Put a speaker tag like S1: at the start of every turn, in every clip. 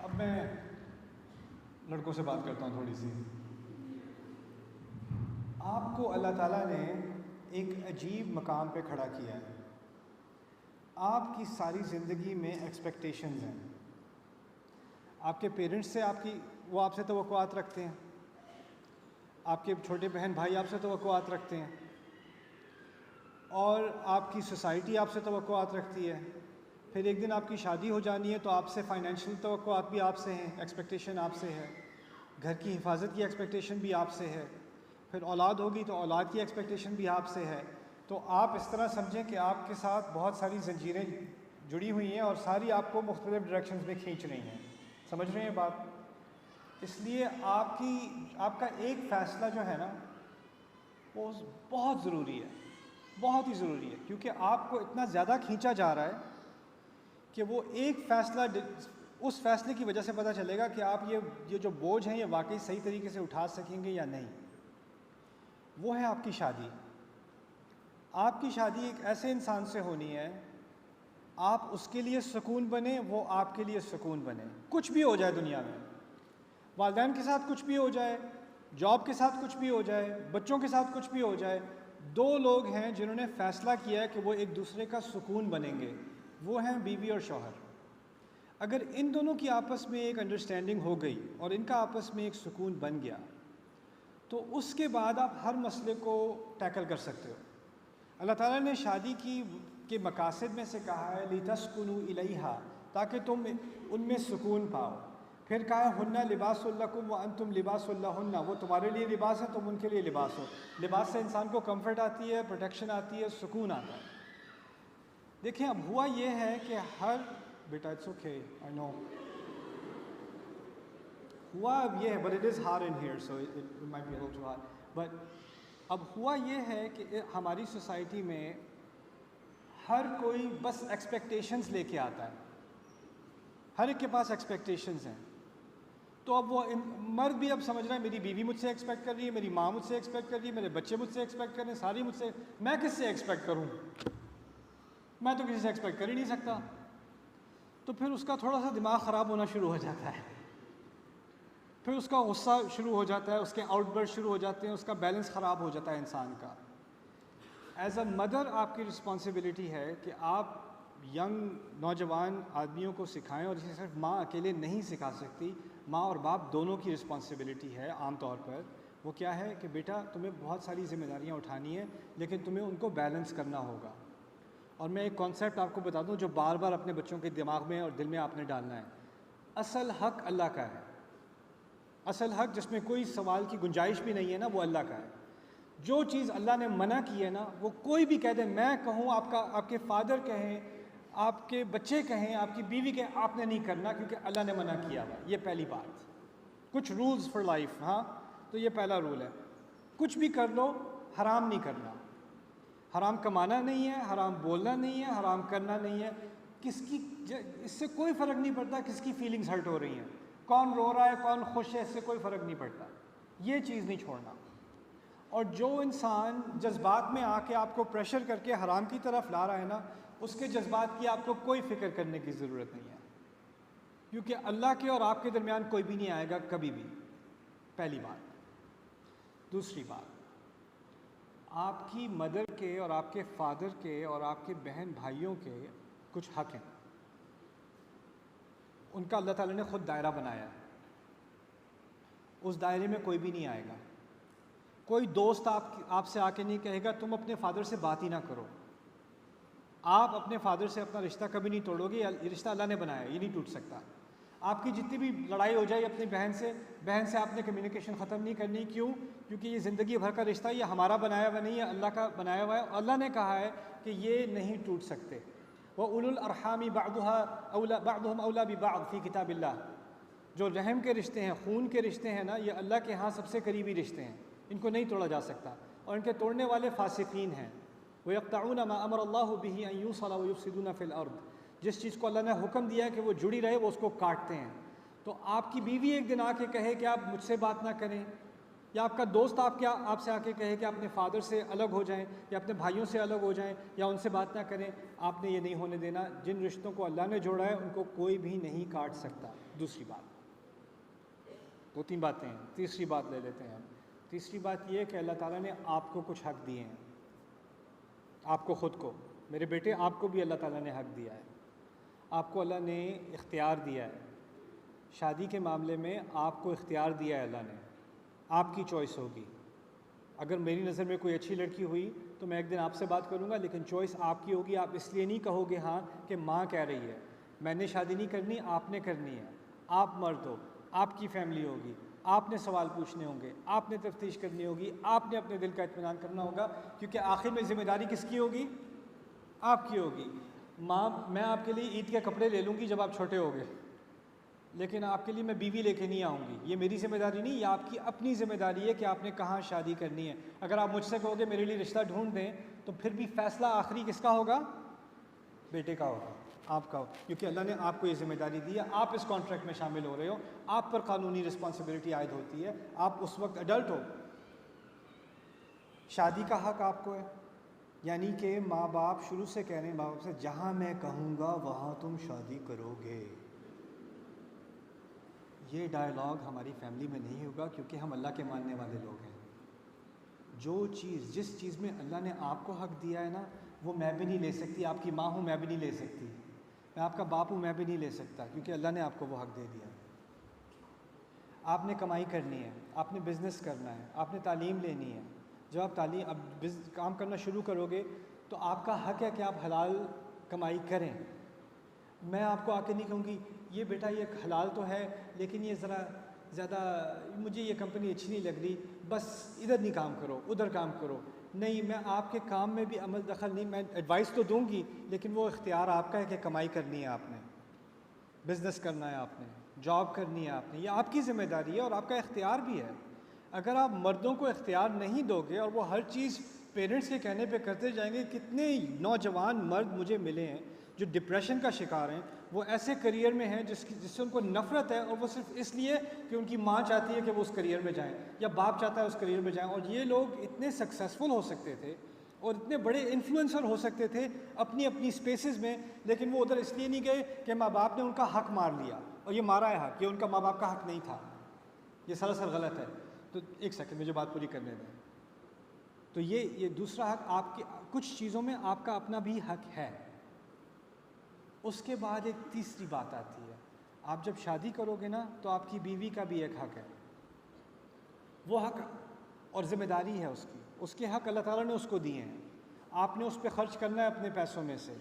S1: اب میں لڑکوں سے بات کرتا ہوں تھوڑی سی. آپ کو اللہ تعالیٰ نے ایک عجیب مقام پہ کھڑا کیا ہے. آپ کی ساری زندگی میں ایکسپیکٹیشنز ہیں. آپ کے پیرنٹس سے وہ آپ سے توقعات رکھتے ہیں. آپ کے چھوٹے بہن بھائی آپ سے توقعات رکھتے ہیں. اور آپ کی سوسائٹی آپ سے توقعات رکھتی ہے. پھر ایک دن آپ کی شادی ہو جانی ہے تو آپ سے فائنینشیل توقعات بھی آپ سے ہیں، ایکسپیکٹیشن آپ سے ہے. گھر کی حفاظت کی ایکسپیکٹیشن بھی آپ سے ہے. پھر اولاد ہوگی تو اولاد کی ایکسپیکٹیشن بھی آپ سے ہے. تو آپ اس طرح سمجھیں کہ آپ کے ساتھ بہت ساری زنجیریں جڑی ہوئی ہیں اور ساری آپ کو مختلف ڈائریکشنز میں کھینچ رہی ہیں. سمجھ رہے ہیں بات؟ اس لیے آپ کا ایک فیصلہ جو ہے نا وہ بہت ضروری ہے، بہت ہی ضروری ہے. کیونکہ آپ کو اتنا زیادہ کھینچا جا رہا ہے کہ وہ ایک فیصلہ، اس فیصلے کی وجہ سے پتہ چلے گا کہ آپ یہ جو بوجھ ہیں یہ واقعی صحیح طریقے سے اٹھا سکیں گے یا نہیں. وہ ہے آپ کی شادی. آپ کی شادی ایک ایسے انسان سے ہونی ہے، آپ اس کے لیے سکون بنیں، وہ آپ کے لیے سکون بنے. کچھ بھی ہو جائے دنیا میں، والدین کے ساتھ کچھ بھی ہو جائے، جاب کے ساتھ کچھ بھی ہو جائے، بچوں کے ساتھ کچھ بھی ہو جائے، دو لوگ ہیں جنہوں نے فیصلہ کیا ہے کہ وہ ایک دوسرے کا سکون بنیں گے. وہ ہیں بیوی اور شوہر. اگر ان دونوں کی آپس میں ایک انڈرسٹینڈنگ ہو گئی اور ان کا آپس میں ایک سکون بن گیا تو اس کے بعد آپ ہر مسئلے کو ٹیکل کر سکتے ہو. اللہ تعالیٰ نے شادی کے مقاصد میں سے کہا ہے لِتَسْكُنُوا إِلَيْهَا، تاکہ تم ان میں سکون پاؤ. پھر کہا ہُنَّ لِبَاسٌ لَكُمْ وَأَنْتُمْ لِبَاسٌ لَهُنَّ، وہ تمہارے لیے لباس ہے، تم ان کے لیے لباس ہو. لباس سے انسان کو کمفرٹ آتی ہے، پروٹیکشن آتی ہے، سکون آتا ہے. دیکھیں اب ہوا یہ ہے کہ بیٹا اٹس اوکے آئی نو، ہوا اب یہ ہے but it is hard in here so it might be too hard. But اب ہوا یہ ہے کہ ہماری سوسائٹی میں ہر کوئی بس ایکسپیکٹیشنز لے کے آتا ہے. ہر ایک کے پاس ایکسپیکٹیشنز ہیں. تو اب وہ مرد بھی اب سمجھ رہا ہے میری بیوی مجھ سے ایکسپیکٹ کر رہی ہے، میری ماں مجھ سے ایکسپیکٹ کر رہی ہے، میرے بچے مجھ سے ایکسپیکٹ کر رہے ہیں، ساری مجھ سے، میں کس سے ایکسپیکٹ کروں؟ میں تو کسی سے ایکسپیکٹ کر ہی نہیں سکتا. تو پھر اس کا تھوڑا سا دماغ خراب ہونا شروع ہو جاتا ہے. پھر اس کا غصہ شروع ہو جاتا ہے، اس کے آؤٹ برسٹ شروع ہو جاتے ہیں، اس کا بیلنس خراب ہو جاتا ہے انسان کا. ایز اے مدر آپ کی رسپانسبلٹی ہے کہ آپ ینگ نوجوان آدمیوں کو سکھائیں، اور اسے صرف ماں اکیلے نہیں سکھا سکتی، ماں اور باپ دونوں کی رسپانسبلٹی ہے. عام طور پر وہ کیا ہے کہ بیٹا تمہیں بہت ساری ذمہ داریاں اٹھانی ہیں لیکن تمہیں ان کو بیلنس کرنا ہوگا. اور میں ایک کانسیپٹ آپ کو بتا دوں جو بار بار اپنے بچوں کے دماغ میں اور دل میں آپ نے ڈالنا ہے. اصل حق اللہ کا ہے. اصل حق جس میں کوئی سوال کی گنجائش بھی نہیں ہے نا، وہ اللہ کا ہے. جو چیز اللہ نے منع کی ہے نا، وہ کوئی بھی کہہ دے، میں کہوں، آپ کے فادر کہیں، آپ کے بچے کہیں، آپ کی بیوی کہیں، آپ نے نہیں کرنا کیونکہ اللہ نے منع کیا ہوا. یہ پہلی بات. کچھ رولز فار لائف، ہاں، تو یہ پہلا رول ہے. کچھ بھی کر لو، حرام نہیں کرنا. حرام کمانا نہیں ہے، حرام بولنا نہیں ہے، حرام کرنا نہیں ہے. اس سے کوئی فرق نہیں پڑتا کس کی فیلنگز ہرٹ ہو رہی ہیں، کون رو رہا ہے کون خوش ہے، اس سے کوئی فرق نہیں پڑتا. یہ چیز نہیں چھوڑنا. اور جو انسان جذبات میں آ کے آپ کو پریشر کر کے حرام کی طرف لا رہا ہے نا، اس کے جذبات کی آپ کو کوئی فکر کرنے کی ضرورت نہیں ہے، کیونکہ اللہ کے اور آپ کے درمیان کوئی بھی نہیں آئے گا کبھی بھی. پہلی بات. دوسری بات، آپ کی مدر کے اور آپ کے فادر کے اور آپ کے بہن بھائیوں کے کچھ حق ہیں. ان کا اللہ تعالیٰ نے خود دائرہ بنایا ہے. اس دائرے میں کوئی بھی نہیں آئے گا. کوئی دوست آپ سے آ کے نہیں کہے گا تم اپنے فادر سے بات ہی نہ کرو. آپ اپنے فادر سے اپنا رشتہ کبھی نہیں توڑو گے. یہ رشتہ اللہ نے بنایا ہے، یہ نہیں ٹوٹ سکتا. آپ کی جتنی بھی لڑائی ہو جائے اپنی بہن سے آپ نے کمیونیکیشن ختم نہیں کرنی. کیوں؟ کیونکہ یہ زندگی بھر کا رشتہ، یہ ہمارا بنایا ہوا نہیں ہے، اللہ کا بنایا ہوا ہے. اللہ نے کہا ہے کہ یہ نہیں ٹوٹ سکتے. وَأُولُو الْأَرْحَامِ بَعْضُهُمْ أَوْلَىٰ بِبَعْضٍ فِي كِتَابِ اللَّهِ. جو رحم کے رشتے ہیں، خون کے رشتے ہیں نا، یہ اللہ کے ہاں سب سے قریبی رشتے ہیں. ان کو نہیں توڑا جا سکتا، اور ان کے توڑنے والے فاسقین ہیں. وَيَقْطَعُونَ مَا أَمَرَ اللَّهُ بِهِ أَن يُوصَلَ وَيُفْسِدُونَ فِي الْأَرْضِ. جس چیز کو اللہ نے حکم دیا ہے کہ وہ جڑی رہے، وہ اس کو کاٹتے ہیں. تو آپ کی بیوی ایک دن آ کے کہے کہ آپ مجھ سے بات نہ کریں، یا آپ کا دوست آپ سے آ کے کہے کہ اپنے فادر سے الگ ہو جائیں یا اپنے بھائیوں سے الگ ہو جائیں یا ان سے بات نہ کریں، آپ نے یہ نہیں ہونے دینا۔ جن رشتوں کو اللہ نے جوڑا ہے ان کو کوئی بھی نہیں کاٹ سکتا۔ دوسری بات، 2-3 باتیں ہیں، تیسری بات لے لیتے ہیں ہم۔ تیسری بات یہ ہے کہ اللہ تعالیٰ نے آپ کو کچھ حق دیے ہیں، آپ کو خود کو، میرے بیٹے آپ کو بھی اللہ تعالیٰ نے حق دیا ہے، آپ کو اللہ نے اختیار دیا ہے۔ شادی کے معاملے میں آپ کو اختیار دیا ہے اللہ نے، آپ کی چوائس ہوگی۔ اگر میری نظر میں کوئی اچھی لڑکی ہوئی تو میں ایک دن آپ سے بات کروں گا، لیکن چوائس آپ کی ہوگی۔ آپ اس لیے نہیں کہو گے ہاں کہ ماں کہہ رہی ہے، میں نے شادی نہیں کرنی، آپ نے کرنی ہے۔ آپ مرد ہو، آپ کی فیملی ہوگی، آپ نے سوال پوچھنے ہوں گے، آپ نے تفتیش کرنی ہوگی، آپ نے اپنے دل کا اطمینان کرنا ہوگا، کیونکہ آخر میں ذمہ داری کس کی ہوگی؟ آپ کی ہوگی۔ ماں، میں آپ کے لیے عید کے کپڑے لے لوں گی جب آپ چھوٹے ہوگے، لیکن آپ کے لیے میں بیوی لے کے نہیں آؤں گی۔ یہ میری ذمہ داری نہیں، یہ آپ کی اپنی ذمہ داری ہے کہ آپ نے کہاں شادی کرنی ہے۔ اگر آپ مجھ سے کہو گے میرے لیے رشتہ ڈھونڈ دیں، تو پھر بھی فیصلہ آخری کس کا ہوگا؟ بیٹے کا ہوگا، آپ کا ہوگا، کیونکہ اللہ نے آپ کو یہ ذمہ داری دی ہے۔ آپ اس کانٹریکٹ میں شامل ہو رہے ہو، آپ پر قانونی رسپانسبلٹی عائد ہوتی ہے، آپ اس وقت ایڈلٹ ہو۔ شادی کا حق آپ کو ہے، یعنی کہ ماں باپ شروع سے کہہ رہے ہیں، ماں باپ سے جہاں میں کہوں گا وہاں تم شادی کرو گے۔ یہ ڈائلاگ ہماری فیملی میں نہیں ہوگا، کیونکہ ہم اللہ کے ماننے والے لوگ ہیں۔ جس چیز میں اللہ نے آپ کو حق دیا ہے نا، وہ میں بھی نہیں لے سکتی۔ آپ کی ماں ہوں، میں بھی نہیں لے سکتی، میں آپ کا باپ ہوں، میں بھی نہیں لے سکتا، کیونکہ اللہ نے آپ کو وہ حق دے دیا۔ آپ نے کمائی کرنی ہے، آپ نے بزنس کرنا ہے، آپ نے تعلیم لینی ہے۔ جب آپ کام کرنا شروع کرو گے تو آپ کا حق ہے کہ آپ حلال کمائی کریں۔ میں آپ کو آ کے نہیں کہوں گی یہ بیٹا یہ حلال تو ہے لیکن یہ ذرا زیادہ مجھے یہ کمپنی اچھی نہیں لگ رہی، بس ادھر نہیں کام کرو، ادھر کام کرو۔ نہیں، میں آپ کے کام میں بھی عمل دخل نہیں، میں ایڈوائس تو دوں گی، لیکن وہ اختیار آپ کا ہے کہ کمائی کرنی ہے، آپ نے بزنس کرنا ہے، آپ نے جاب کرنی ہے، آپ نے، یہ آپ کی ذمہ داری ہے اور آپ کا اختیار بھی ہے۔ اگر آپ مردوں کو اختیار نہیں دو گے اور وہ ہر چیز پیرنٹس کے کہنے پہ کرتے جائیں گے، کتنے نوجوان مرد مجھے ملے ہیں جو ڈپریشن کا شکار ہیں، وہ ایسے کریئر میں ہیں جس سے ان کو نفرت ہے، اور وہ صرف اس لیے کہ ان کی ماں چاہتی ہے کہ وہ اس کریئر میں جائیں یا باپ چاہتا ہے اس کریئر میں جائیں۔ اور یہ لوگ اتنے سکسیزفل ہو سکتے تھے اور اتنے بڑے انفلوئنسر ہو سکتے تھے اپنی اسپیسز میں، لیکن وہ ادھر اس لیے نہیں گئے کہ ماں باپ نے ان کا حق مار لیا، اور یہ مارا ہے حق، یہ ان کا ماں باپ کا حق نہیں تھا، یہ سراسر غلط ہے۔ تو ایک سیکنڈ مجھے بات پوری کرنے دیں۔ تو یہ دوسرا حق، آپ کی کچھ چیزوں میں آپ کا اپنا بھی حق ہے۔ اس کے بعد ایک تیسری بات آتی ہے، آپ جب شادی کرو گے نا تو آپ کی بیوی کا بھی ایک حق ہے، وہ حق اور ذمہ داری ہے اس کے حق اللہ تعالیٰ نے اس کو دیے ہیں۔ آپ نے اس پہ خرچ کرنا ہے اپنے پیسوں میں سے،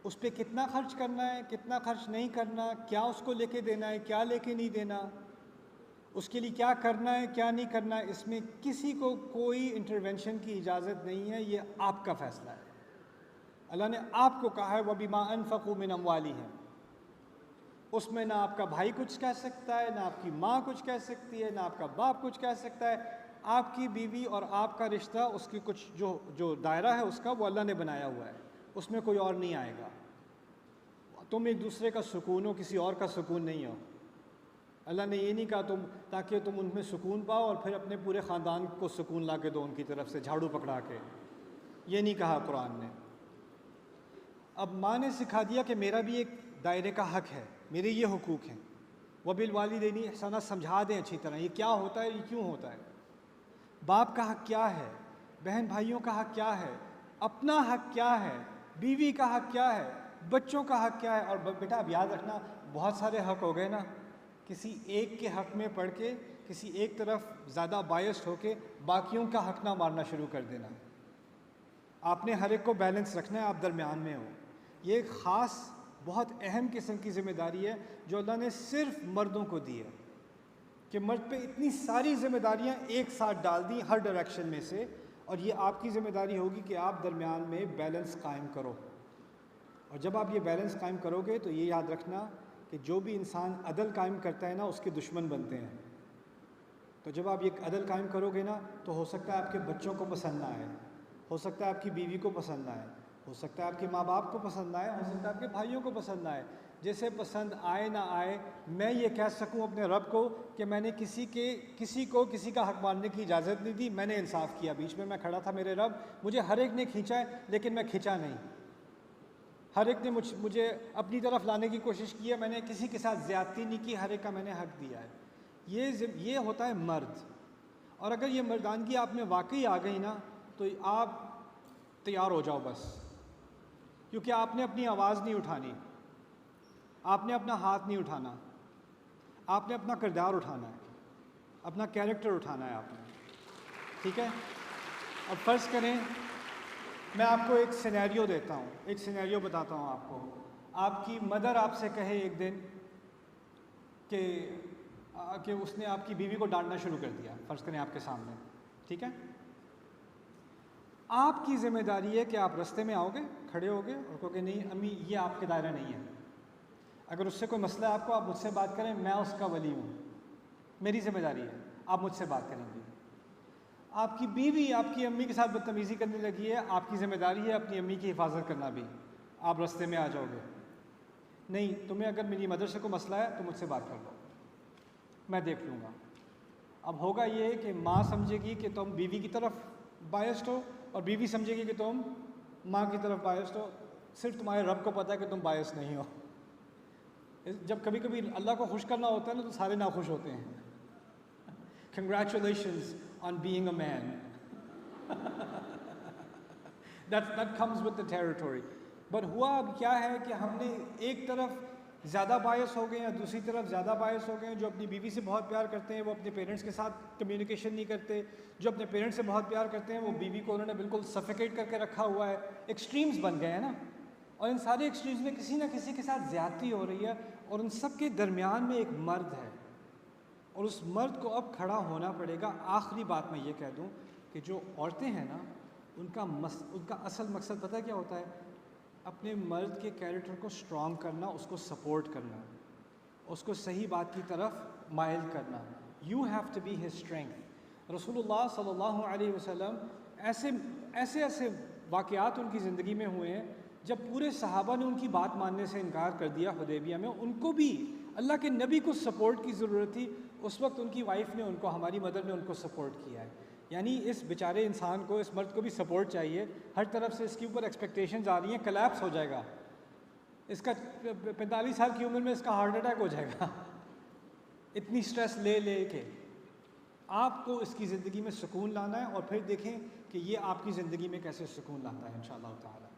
S1: اس پہ کتنا خرچ کرنا ہے، کتنا خرچ نہیں کرنا، کیا اس کو لے کے دینا ہے، کیا لے کے نہیں دینا، اس کے لیے کیا کرنا ہے کیا نہیں کرنا ہے، اس میں کسی کو کوئی انٹرونشن کی اجازت نہیں ہے، یہ آپ کا فیصلہ ہے۔ اللہ نے آپ کو کہا ہے وَبِمَا أَنفَقُوا مِنْ أَمْوَالِهِمْ، اس میں نہ آپ کا بھائی کچھ کہہ سکتا ہے، نہ آپ کی ماں کچھ کہہ سکتی ہے، نہ آپ کا باپ کچھ کہہ سکتا ہے۔ آپ کی بیوی اور آپ کا رشتہ، اس کی کچھ جو دائرہ ہے اس کا، وہ اللہ نے بنایا ہوا ہے، اس میں کوئی اور نہیں آئے گا۔ تم ایک دوسرے کا سکون ہو، کسی اور کا سکون نہیں ہو۔ اللہ نے یہ نہیں کہا تاکہ تم ان میں سکون پاؤ اور پھر اپنے پورے خاندان کو سکون لا کے دو ان کی طرف سے جھاڑو پکڑا کے، یہ نہیں کہا قرآن نے۔ اب ماں نے سکھا دیا کہ میرا بھی ایک دائرے کا حق ہے، میرے یہ حقوق ہیں۔ وَبِالْوَالِدَيْنِ احسانا، سمجھا دیں اچھی طرح یہ کیا ہوتا ہے، یہ کیوں ہوتا ہے، باپ کا حق کیا ہے، بہن بھائیوں کا حق کیا ہے، اپنا حق کیا ہے، بیوی کا حق کیا ہے، بچوں کا حق کیا ہے۔ اور بیٹا اب یاد رکھنا، بہت سارے حق ہو گئے نا، کسی ایک کے حق میں پڑھ کے، کسی ایک طرف زیادہ بائسڈ ہو کے باقیوں کا حق نہ مارنا شروع کر دینا۔ آپ نے ہر ایک کو بیلنس رکھنا ہے، آپ درمیان میں ہو۔ یہ ایک خاص بہت اہم قسم کی ذمہ داری ہے جو اللہ نے صرف مردوں کو دی ہے، کہ مرد پہ اتنی ساری ذمہ داریاں ایک ساتھ ڈال دیں ہر ڈائریکشن میں سے، اور یہ آپ کی ذمہ داری ہوگی کہ آپ درمیان میں بیلنس قائم کرو۔ اور جب آپ یہ بیلنس قائم کرو گے تو یہ یاد رکھنا کہ جو بھی انسان عدل قائم کرتا ہے نا، اس کے دشمن بنتے ہیں۔ تو جب آپ یہ عدل قائم کرو گے نا، تو ہو سکتا ہے آپ کے بچوں کو پسند نہ آئے، ہو سکتا ہے آپ کی بیوی کو پسند نہ آئے، ہو سکتا ہے آپ کے ماں باپ کو پسند نہ آئے، ہو سکتا ہے آپ کے بھائیوں کو پسند نہ آئے، جیسے پسند آئے نہ آئے، میں یہ کہہ سکوں اپنے رب کو کہ میں نے کسی کو کسی کا حق ماننے کی اجازت نہیں دی، میں نے انصاف کیا، بیچ میں کھڑا تھا میرے رب، مجھے ہر ایک نے کھینچا ہے لیکن میں کھینچا نہیں، ہر ایک نے مجھے اپنی طرف لانے کی کوشش کی ہے، میں نے کسی کے ساتھ زیادتی نہیں کی، ہر ایک کا میں نے حق دیا ہے۔ یہ ہوتا ہے مرد۔ اور اگر یہ مردانگی آپ میں واقعی آ گئی نا تو آپ تیار ہو جاؤ بس، کیونکہ آپ نے اپنی آواز نہیں اٹھانی، آپ نے اپنا ہاتھ نہیں اٹھانا، آپ نے اپنا کردار اٹھانا ہے، اپنا کیریکٹر اٹھانا ہے آپ نے، ٹھیک ہے؟ اب فرض کریں میں آپ کو ایک سینیریو دیتا ہوں، ایک سینیریو بتاتا ہوں آپ کو۔ آپ کی مدر آپ سے کہے ایک دن کہ اس نے آپ کی بیوی کو ڈانٹنا شروع کر دیا، فرض کریں آپ کے سامنے، ٹھیک ہے؟ آپ کی ذمہ داری ہے کہ آپ رستے میں آؤ گے، کھڑے ہوگے اور کہو کہ نہیں امی یہ آپ کے دائرہ نہیں ہے، اگر اس سے کوئی مسئلہ ہے آپ مجھ سے بات کریں، میں اس کا ولی ہوں، میری ذمہ داری ہے، آپ مجھ سے بات کریں گے۔ آپ کی بیوی آپ کی امی کے ساتھ بدتمیزی کرنے لگی ہے، آپ کی ذمہ داری ہے اپنی امی کی حفاظت کرنا بھی، آپ رستے میں آ جاؤ گے، نہیں تمہیں اگر میری مدر سے کوئی مسئلہ ہے تو مجھ سے بات کر لو، میں دیکھ لوں گا۔ اب ہوگا یہ کہ ماں سمجھے گی کہ تم بیوی کی طرف بائسڈ ہو اور بیوی سمجھے گی کہ تم ماں کی طرف بائسڈ ہو، صرف تمہارے رب کو پتہ ہے کہ تم بائس نہیں ہو۔ جب کبھی کبھی اللہ کو خوش کرنا ہوتا ہے نا تو سارے ناخوش ہوتے ہیں۔ Congratulations on being a man. That comes with the territory. But ہوا اب کیا ہے کہ ہم نے ایک طرف زیادہ باعث ہو گئے ہیں، دوسری طرف زیادہ باعث ہو گئے ہیں۔ جو اپنی بیوی سے بہت پیار کرتے ہیں وہ اپنے پیرنٹس کے ساتھ کمیونیکیشن نہیں کرتے، جو اپنے پیرنٹس سے بہت پیار کرتے ہیں وہ بیوی کو انہوں نے بالکل سفیکیٹ کر کے رکھا ہوا ہے۔ ایکسٹریمز بن گئے ہیں نا، اور ان سارے ایکسٹریمز میں کسی نہ کسی کے ساتھ زیادتی ہو رہی ہے، اور ان سب کے درمیان میں ایک مرد ہے، اور اس مرد کو اب کھڑا ہونا پڑے گا۔ آخری بات میں یہ کہہ دوں کہ جو عورتیں ہیں نا ان کا اصل مقصد پتہ کیا ہوتا ہے؟ اپنے مرد کے کیریکٹر کو سٹرونگ کرنا، اس کو سپورٹ کرنا، اس کو صحیح بات کی طرف مائل کرنا۔ You have to be his strength. رسول اللہ صلی اللہ علیہ وسلم ایسے واقعات ان کی زندگی میں ہوئے ہیں جب پورے صحابہ نے ان کی بات ماننے سے انکار کر دیا حدیبیہ میں، ان کو بھی اللہ کے نبی کو سپورٹ کی ضرورت تھی، اس وقت ان کی وائف نے ان کو، ہماری مدر نے ان کو سپورٹ کیا ہے۔ یعنی اس بیچارے انسان کو، اس مرد کو بھی سپورٹ چاہیے، ہر طرف سے اس کے اوپر ایکسپیکٹیشنز آ رہی ہیں، کلیپس ہو جائے گا، اس کا 45 سال کی عمر میں اس کا ہارٹ اٹیک ہو جائے گا، اتنی سٹریس لے کے۔ آپ کو اس کی زندگی میں سکون لانا ہے، اور پھر دیکھیں کہ یہ آپ کی زندگی میں کیسے سکون لاتا ہے انشاءاللہ تعالی۔